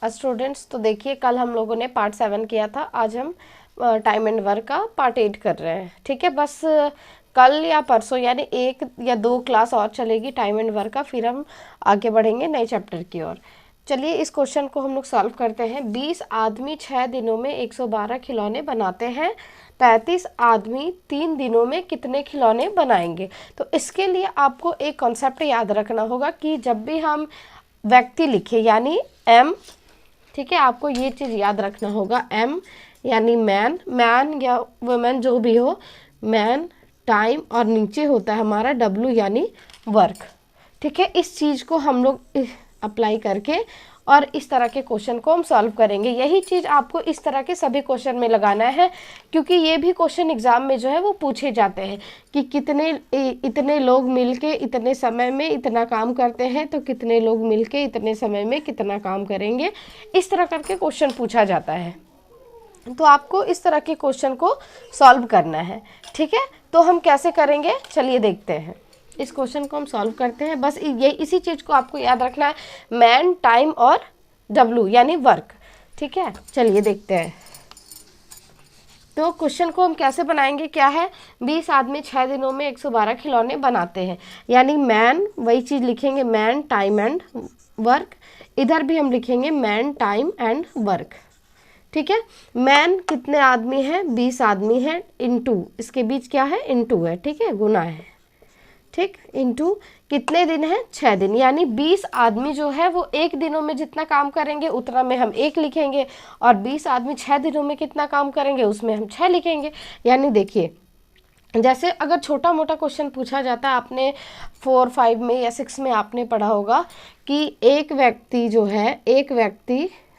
Students, तो देखिए कल हम लोगों ने पार्ट 7 किया था, आज हम टाइम एंड वर्क का पार्ट 8 कर रहे हैं। ठीक है, बस कल या परसों यानी 1 या 2 क्लास और चलेगी टाइम एंड वर्क का, फिर हम आगे बढ़ेंगे नए चैप्टर की ओर। चलिए इस क्वेश्चन को हम लोग सॉल्व करते हैं। 20 आदमी 6 दिनों में 112 खिलौने बनाते हैं, 35 आदमी 3 दिनों में कितने खिलौने बनाएंगे। तो इसके लिए आपको एक कॉन्सेप्ट याद रखना होगा कि जब भी हम व्यक्ति लिखे यानी एम, ठीक है, आपको ये चीज़ याद रखना होगा, एम यानी मैन, मैन या वुमेन जो भी हो, मैन, टाइम और नीचे होता है हमारा डब्ल्यू यानी वर्क। ठीक है, इस चीज़ को हम लोग अप्लाई करके और इस तरह के क्वेश्चन को हम सॉल्व करेंगे। यही चीज़ आपको इस तरह के सभी क्वेश्चन में लगाना है, क्योंकि ये भी क्वेश्चन एग्जाम में जो है वो पूछे जाते हैं कि इतने लोग मिलके इतने समय में इतना काम करते हैं, तो कितने लोग मिलके इतने समय में कितना काम करेंगे। इस तरह करके क्वेश्चन पूछा जाता है, तो आपको इस तरह के क्वेश्चन को सॉल्व करना है। ठीक है, तो हम कैसे करेंगे चलिए देखते हैं। इस क्वेश्चन को हम सॉल्व करते हैं। बस ये इसी चीज़ को आपको याद रखना है, मैन, टाइम और डब्ल्यू यानी वर्क। ठीक है, चलिए देखते हैं। तो क्वेश्चन को हम कैसे बनाएंगे, क्या है, 20 आदमी 6 दिनों में 112 खिलौने बनाते हैं, यानी मैन, वही चीज़ लिखेंगे, मैन, टाइम एंड वर्क। इधर भी हम लिखेंगे मैन, टाइम एंड वर्क। ठीक है, मैन कितने आदमी हैं, 20 आदमी हैं, इनटू इसके बीच क्या है, इनटू है, ठीक है, गुना है, ठीक, इनटू कितने दिन है, 6 दिन, यानी 20 आदमी जो है वो 1 दिनों में जितना काम करेंगे उतना में हम 1 लिखेंगे, और 20 आदमी 6 दिनों में कितना काम करेंगे उसमें हम 6 लिखेंगे। यानी देखिए, जैसे अगर छोटा मोटा क्वेश्चन पूछा जाता है, आपने 4, 5 में या 6 में आपने पढ़ा होगा कि एक व्यक्ति जो है,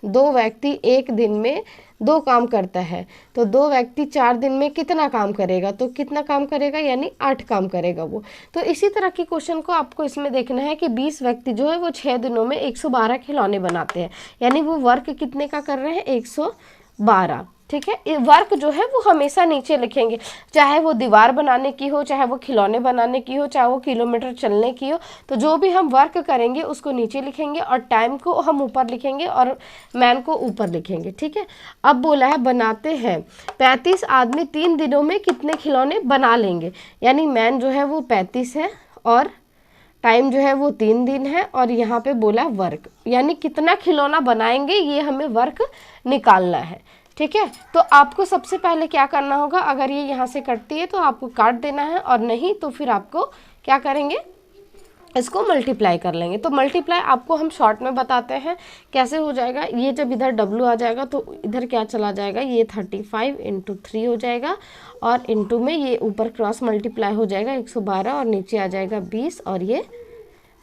दो व्यक्ति 1 दिन में 2 काम करता है, तो 2 व्यक्ति 4 दिन में कितना काम करेगा, तो कितना काम करेगा, यानी 8 काम करेगा वो। तो इसी तरह की क्वेश्चन को आपको इसमें देखना है कि 20 व्यक्ति जो है वो 6 दिनों में 112 खिलौने बनाते हैं, यानी वो वर्क कितने का कर रहे हैं, 112। ठीक है, वर्क जो है वो हमेशा नीचे लिखेंगे, चाहे वो दीवार बनाने की हो, चाहे वो खिलौने बनाने की हो, चाहे वो किलोमीटर चलने की हो, तो जो भी हम वर्क करेंगे उसको नीचे लिखेंगे और टाइम को हम ऊपर लिखेंगे और मैन को ऊपर लिखेंगे। ठीक है, अब बोला है बनाते हैं, 35 आदमी 3 दिनों में कितने खिलौने बना लेंगे, यानी मैन जो है वो 35 है और टाइम जो है वो 3 दिन है, और यहाँ पे बोला वर्क, यानी कितना खिलौना बनाएंगे ये हमें वर्क निकालना है। ठीक है, तो आपको सबसे पहले क्या करना होगा, अगर ये यहाँ से कटती है तो आपको काट देना है, और नहीं तो फिर आपको क्या करेंगे, इसको मल्टीप्लाई कर लेंगे। तो मल्टीप्लाई आपको हम शॉर्ट में बताते हैं कैसे हो जाएगा। ये जब इधर डब्ल्यू आ जाएगा तो इधर क्या चला जाएगा, ये 35 × 3 हो जाएगा, और इंटू में ये ऊपर क्रॉस मल्टीप्लाई हो जाएगा 112, और नीचे आ जाएगा 20 और ये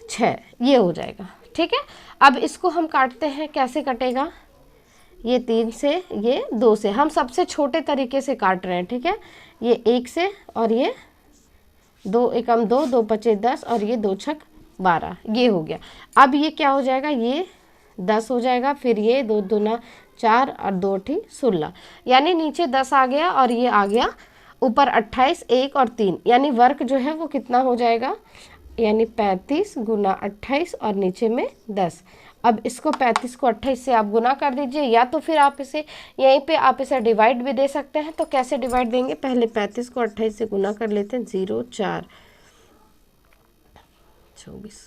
6, ये हो जाएगा। ठीक है, अब इसको हम काटते हैं, कैसे कटेगा, ये 3 से, ये 2 से, हम सबसे छोटे तरीके से काट रहे हैं। ठीक है, ये 1 से, और ये 2 एकम 2, 2 पचे 10, और ये 2 छक 12, ये हो गया। अब ये क्या हो जाएगा, ये 10 हो जाएगा, फिर ये 2 दूना 4 और 2 ठी 16, यानी नीचे 10 आ गया और ये आ गया ऊपर 28, 1 और 3, यानी वर्क जो है वो कितना हो जाएगा, यानी 35 × 28 और नीचे में 10। अब इसको 35 को 28 से आप गुना कर दीजिए, या तो फिर आप इसे यहीं पे आप इसे डिवाइड भी दे सकते हैं। तो कैसे डिवाइड देंगे, पहले 35 को 28 से गुना कर लेते हैं, 0 4 24,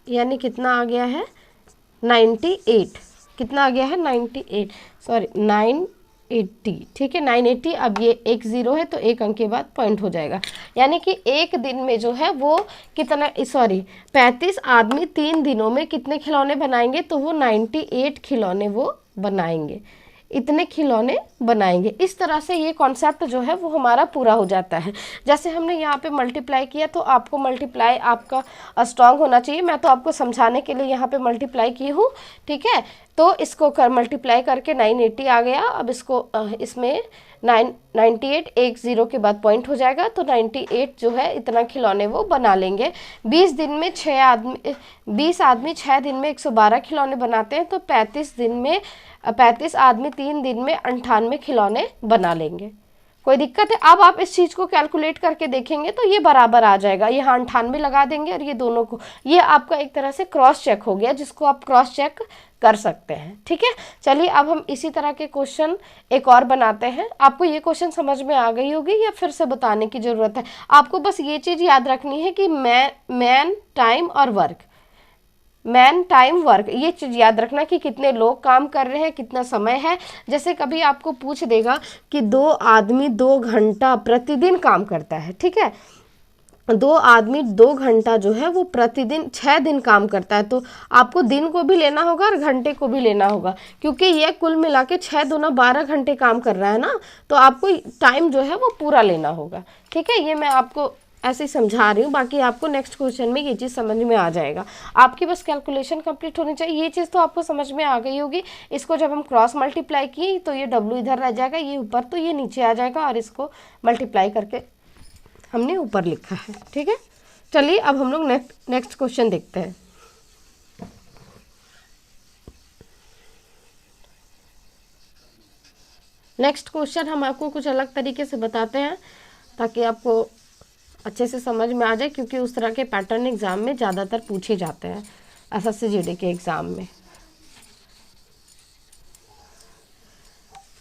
यानी कितना आ गया है, 98, कितना आ गया है, 98, सॉरी 980। ठीक है, 980। अब ये 1 0 है तो 1 अंक के बाद पॉइंट हो जाएगा, यानी कि 1 दिन में जो है वो कितना, सॉरी 35 आदमी 3 दिनों में कितने खिलौने बनाएंगे, तो वो 98 खिलौने वो बनाएंगे, इतने खिलौने बनाएंगे। इस तरह से ये कॉन्सेप्ट जो है वो हमारा पूरा हो जाता है। जैसे हमने यहाँ पे मल्टीप्लाई किया, तो आपको मल्टीप्लाई आपका स्ट्रांग होना चाहिए, मैं तो आपको समझाने के लिए यहाँ पे मल्टीप्लाई की हूँ। ठीक है, तो इसको मल्टीप्लाई करके 980 आ गया। अब इसको इसमें 98, 1 0 के बाद पॉइंट हो जाएगा, तो 98 जो है इतना खिलौने वो बना लेंगे। 20 आदमी 6 दिन में 112 खिलौने बनाते हैं, तो 35 आदमी 3 दिन में 98 खिलौने बना लेंगे। कोई दिक्कत है? अब आप इस चीज को कैलकुलेट करके देखेंगे तो ये बराबर आ जाएगा, ये 98 लगा देंगे और ये दोनों को, ये आपका एक तरह से क्रॉस चेक हो गया, जिसको आप क्रॉस चेक कर सकते हैं। ठीक है, चलिए अब हम इसी तरह के क्वेश्चन एक और बनाते हैं। आपको ये क्वेश्चन समझ में आ गई होगी या फिर से बताने की जरूरत है? आपको बस ये चीज याद रखनी है कि मैन, टाइम और वर्क, मैन, टाइम, वर्क, ये चीज याद रखना कि कितने लोग काम कर रहे हैं, कितना समय है। जैसे कभी आपको पूछ देगा कि 2 आदमी 2 घंटा प्रतिदिन काम करता है, ठीक है, 2 आदमी 2 घंटा जो है वो प्रतिदिन 6 दिन काम करता है, तो आपको दिन को भी लेना होगा और घंटे को भी लेना होगा, क्योंकि ये कुल मिला के 6 दूना 12 घंटे काम कर रहा है ना, तो आपको टाइम जो है वो पूरा लेना होगा। ठीक है, ये मैं आपको ऐसे ही समझा रही हूँ, बाकी आपको नेक्स्ट क्वेश्चन में ये चीज़ समझ में आ जाएगा। आपकी बस कैलकुलेशन कंप्लीट होनी चाहिए। ये चीज़ तो आपको समझ में आ गई होगी। इसको जब हम क्रॉस मल्टीप्लाई किए तो ये W इधर रह जाएगा, ये ऊपर तो ये नीचे आ जाएगा, और इसको मल्टीप्लाई करके हमने ऊपर लिखा है। ठीक है, चलिए अब हम लोग नेक्स्ट क्वेश्चन देखते हैं। नेक्स्ट क्वेश्चन हम आपको कुछ अलग तरीके से बताते हैं ताकि आपको अच्छे से समझ में आ जाए, क्योंकि उस तरह के पैटर्न एग्जाम में ज़्यादातर पूछे जाते हैं, SSC GD के एग्जाम में।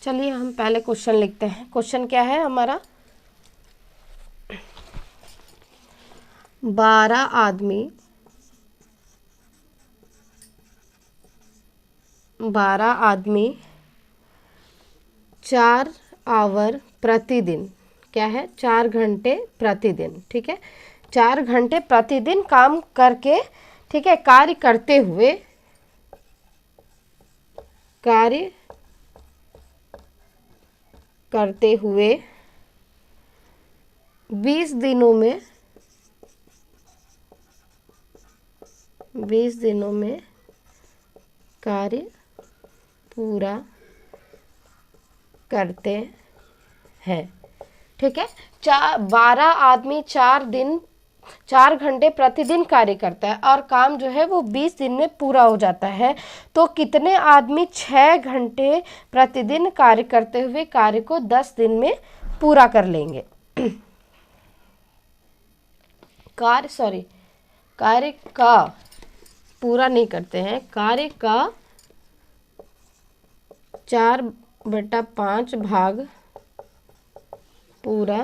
चलिए हम पहले क्वेश्चन लिखते हैं। क्वेश्चन क्या है हमारा? 12 आदमी 4 आवर प्रतिदिन, क्या है, 4 घंटे प्रतिदिन, ठीक है, 4 घंटे प्रतिदिन काम करके, ठीक है, कार्य करते हुए 20 दिनों में कार्य पूरा करते हैं। ठीक है, 12 आदमी 4 घंटे प्रतिदिन कार्य करता है और काम जो है वो 20 दिन में पूरा हो जाता है, तो कितने आदमी 6 घंटे प्रतिदिन कार्य करते हुए कार्य को 10 दिन में पूरा कर लेंगे? कार्य का पूरा नहीं करते हैं, कार्य का 4/5 भाग पूरा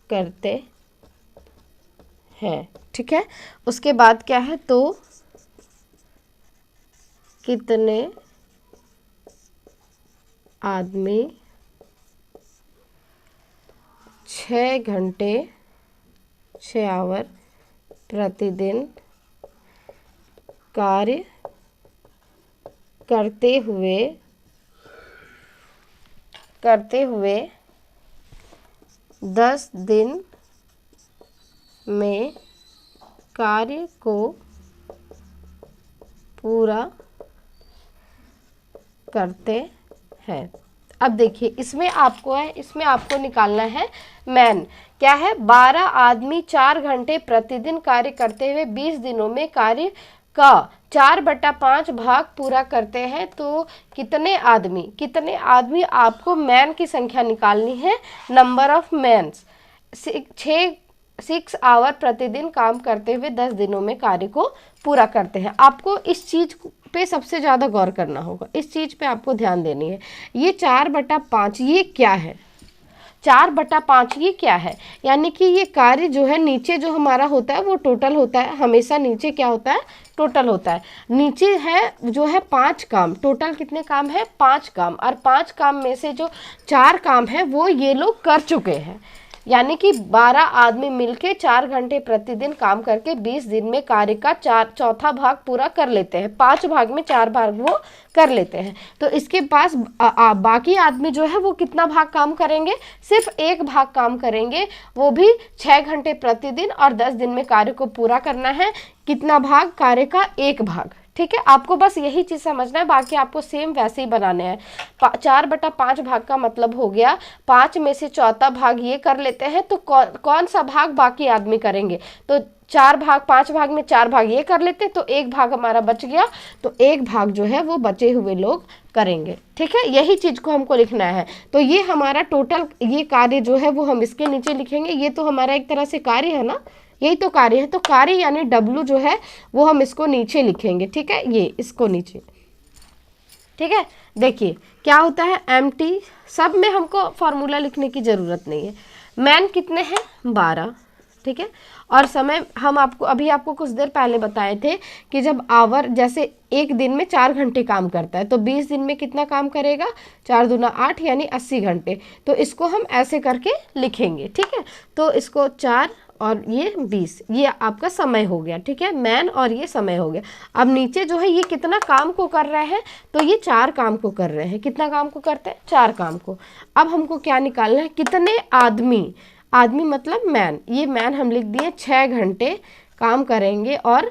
करते हैं। ठीक है, उसके बाद क्या है, तो कितने आदमी 6 घंटे 6 आवर प्रतिदिन कार्य करते हुए 10 दिन में कार्य को पूरा करते हैं। अब देखिए, इसमें आपको निकालना है मैन, क्या है, 12 आदमी 4 घंटे प्रतिदिन कार्य करते हुए 20 दिनों में कार्य का 4/5 भाग पूरा करते हैं, तो कितने आदमी आपको मैन की संख्या निकालनी है, नंबर ऑफ मैन्स। 6 आवर प्रतिदिन काम करते हुए 10 दिनों में कार्य को पूरा करते हैं। आपको इस चीज पे सबसे ज़्यादा गौर करना होगा, इस चीज पे आपको ध्यान देनी है। ये 4/5 ये क्या है? 4/5 ये क्या है? यानी कि ये कार्य जो है नीचे जो हमारा होता है वो टोटल होता है, हमेशा नीचे क्या होता है, टोटल होता है। नीचे है जो है 5 काम, टोटल कितने काम है, 5 काम, और 5 काम में से जो 4 काम है वो ये लोग कर चुके हैं। यानी कि 12 आदमी मिलके 4 घंटे प्रतिदिन काम करके 20 दिन में कार्य का चौथा भाग पूरा कर लेते हैं, 5 भाग में 4 भाग वो कर लेते हैं। तो इसके पास बाकी आदमी जो है वो कितना भाग काम करेंगे, सिर्फ 1 भाग काम करेंगे, वो भी 6 घंटे प्रतिदिन और 10 दिन में कार्य को पूरा करना है। कितना भाग, कार्य का 1 भाग। ठीक है, आपको बस यही चीज समझना है, बाकी आपको सेम वैसे ही बनाने हैं। 4/5 भाग का मतलब हो गया 5 में से चौथा भाग ये कर लेते हैं, तो कौन सा भाग बाकी आदमी करेंगे, तो पांच भाग में 4 भाग ये कर लेते तो 1 भाग हमारा बच गया, तो 1 भाग जो है वो बचे हुए लोग करेंगे। ठीक है, यही चीज को हमको लिखना है। तो ये हमारा टोटल ये कार्य जो है वो हम इसके नीचे लिखेंगे। ये तो हमारा एक तरह से कार्य है ना, यही तो कार्य है। तो कार्य यानी W जो है वो हम इसको नीचे लिखेंगे। ठीक है, ये इसको नीचे। ठीक है, देखिए क्या होता है, MT सब में हमको फॉर्मूला लिखने की जरूरत नहीं है। मैन कितने हैं, 12। ठीक है, और समय हम आपको कुछ देर पहले बताए थे कि जब आवर जैसे एक दिन में 4 घंटे काम करता है तो 20 दिन में कितना काम करेगा, 4 दूना 8 यानी 80 घंटे। तो इसको हम ऐसे करके लिखेंगे। ठीक है, तो इसको 4 और ये 20, ये आपका समय हो गया। ठीक है, मैन और ये समय हो गया। अब नीचे जो है ये कितना काम को कर रहे हैं, तो ये 4 काम को कर रहे हैं। कितना काम को करते हैं, 4 काम को। अब हमको क्या निकालना है, कितने आदमी, आदमी मतलब मैन, ये मैन हम लिख दिए 6 घंटे काम करेंगे और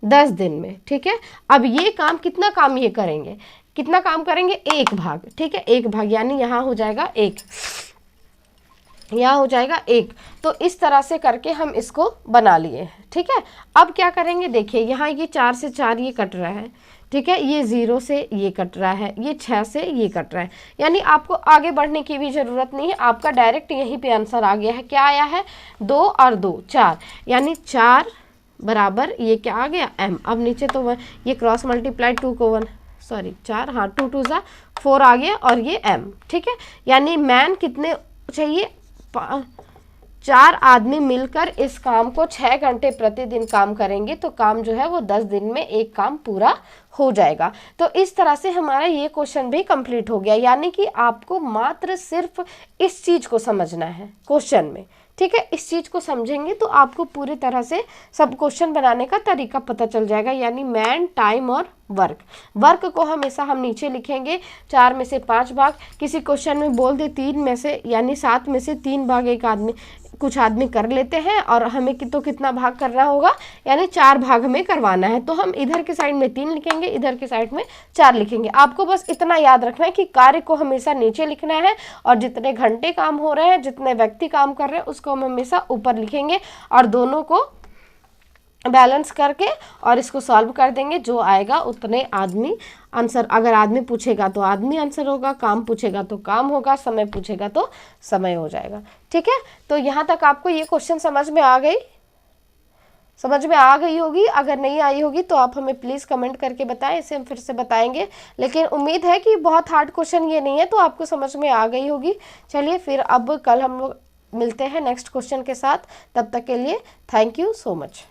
10 दिन में। ठीक है, अब ये काम कितना काम ये करेंगे, कितना काम करेंगे, 1 भाग। ठीक है, 1 भाग यानी यहाँ हो जाएगा 1, यहाँ हो जाएगा 1। तो इस तरह से करके हम इसको बना लिए। ठीक है, अब क्या करेंगे, देखिए यहाँ ये 4 से 4 ये कट रहा है। ठीक है, ये 0 से ये कट रहा है, ये 6 से ये कट रहा है। यानी आपको आगे बढ़ने की भी ज़रूरत नहीं है, आपका डायरेक्ट यहीं पे आंसर आ गया है। क्या आया है, 2 और 2 4, यानी 4 बराबर ये क्या आ गया, M। अब नीचे तो ये क्रॉस मल्टीप्लाई 2 को 1 सॉरी 4, हाँ 2 2 सा 4 आ गया और ये M। ठीक है, यानी मैन कितने चाहिए, 4 आदमी मिलकर इस काम को 6 घंटे प्रतिदिन काम करेंगे तो काम जो है वो 10 दिन में एक काम पूरा हो जाएगा। तो इस तरह से हमारा ये क्वेश्चन भी कंप्लीट हो गया। यानी कि आपको मात्र सिर्फ इस चीज को समझना है क्वेश्चन में। ठीक है, इस चीज को समझेंगे तो आपको पूरी तरह से सब क्वेश्चन बनाने का तरीका पता चल जाएगा। यानी मैन, टाइम और वर्क। वर्क को हमेशा हम नीचे लिखेंगे, 4 में से 5 भाग, किसी क्वेश्चन में बोल दे 3 में से यानी 7 में से 3 भाग एक आदमी, कुछ आदमी कर लेते हैं और हमें तो कितना भाग करना होगा, यानी 4 भाग हमें करवाना है। तो हम इधर के साइड में 3 लिखेंगे, इधर के साइड में 4 लिखेंगे। आपको बस इतना याद रखना है कि कार्य को हमेशा नीचे लिखना है और जितने घंटे काम हो रहे हैं, जितने व्यक्ति काम कर रहे हैं उसको हम हमेशा ऊपर लिखेंगे और दोनों को बैलेंस करके और इसको सॉल्व कर देंगे। जो आएगा उतने आदमी आंसर, अगर आदमी पूछेगा तो आदमी आंसर होगा, काम पूछेगा तो काम होगा, समय पूछेगा तो समय हो जाएगा। ठीक है, तो यहाँ तक आपको ये क्वेश्चन समझ में आ गई होगी। अगर नहीं आई होगी तो आप हमें प्लीज़ कमेंट करके बताएं, इसे हम फिर से बताएंगे। लेकिन उम्मीद है कि बहुत हार्ड क्वेश्चन ये नहीं है, तो आपको समझ में आ गई होगी। चलिए फिर अब कल हम लोग मिलते हैं नेक्स्ट क्वेश्चन के साथ। तब तक के लिए थैंक यू सो मच।